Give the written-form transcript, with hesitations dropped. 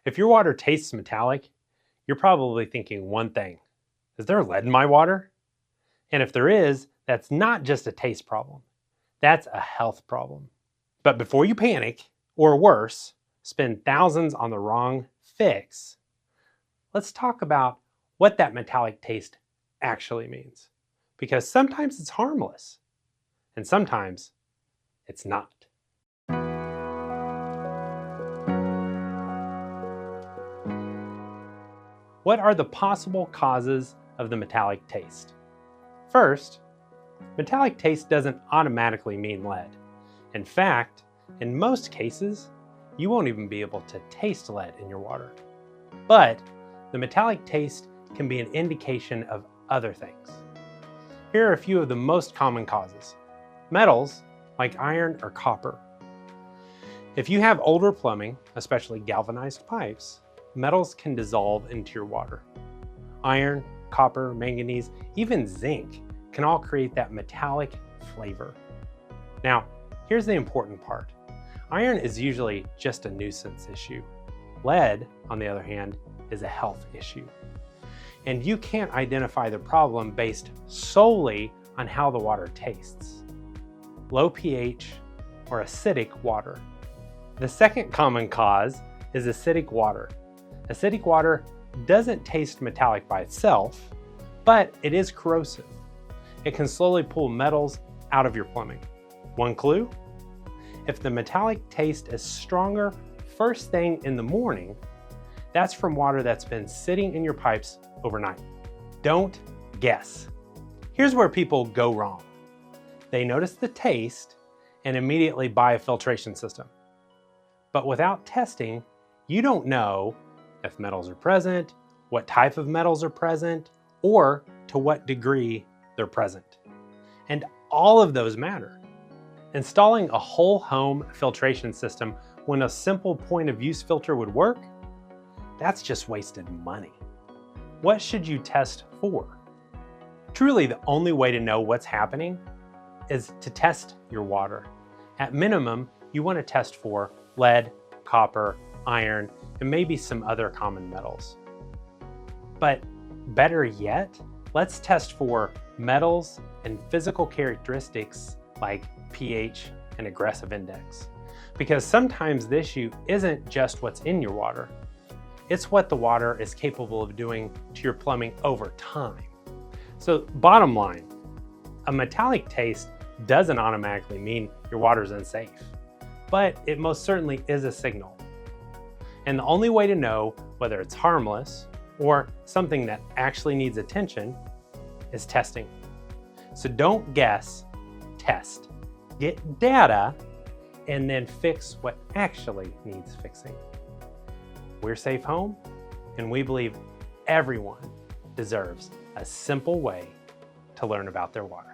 If your water tastes metallic, you're probably thinking one thing: is there lead in my water? And if there is, that's not just a taste problem. That's a health problem. But before you panic, or worse, spend thousands on the wrong fix, let's talk about what that metallic taste actually means. Because sometimes it's harmless, and sometimes it's not. What are the possible causes of the metallic taste? First, metallic taste doesn't automatically mean lead. In fact, in most cases, you won't even be able to taste lead in your water. But the metallic taste can be an indication of other things. Here are a few of the most common causes. Metals, like iron or copper. If you have older plumbing, especially galvanized pipes, metals can dissolve into your water. Iron, copper, manganese, even zinc can all create that metallic flavor. Now, here's the important part. Iron is usually just a nuisance issue. Lead, on the other hand, is a health issue. And you can't identify the problem based solely on how the water tastes. Low pH or acidic water. The second common cause is acidic water. Acidic water doesn't taste metallic by itself, but it is corrosive. It can slowly pull metals out of your plumbing. One clue? If the metallic taste is stronger first thing in the morning, that's from water that's been sitting in your pipes overnight. Don't guess. Here's where people go wrong. They notice the taste and immediately buy a filtration system. But without testing, you don't know if metals are present, what type of metals are present, or to what degree they're present. And all of those matter. Installing a whole home filtration system when a simple point of use filter would work, that's just wasted money. What should you test for? Truly, the only way to know what's happening is to test your water. At minimum, you want to test for lead, copper, iron, and maybe some other common metals. But better yet, let's test for metals and physical characteristics like pH and aggressive index. Because sometimes the issue isn't just what's in your water, it's what the water is capable of doing to your plumbing over time. So bottom line, a metallic taste doesn't automatically mean your water is unsafe, but it most certainly is a signal. And the only way to know whether it's harmless or something that actually needs attention is testing. So don't guess, test. Get data and then fix what actually needs fixing. We're Safe Home, and we believe everyone deserves a simple way to learn about their water.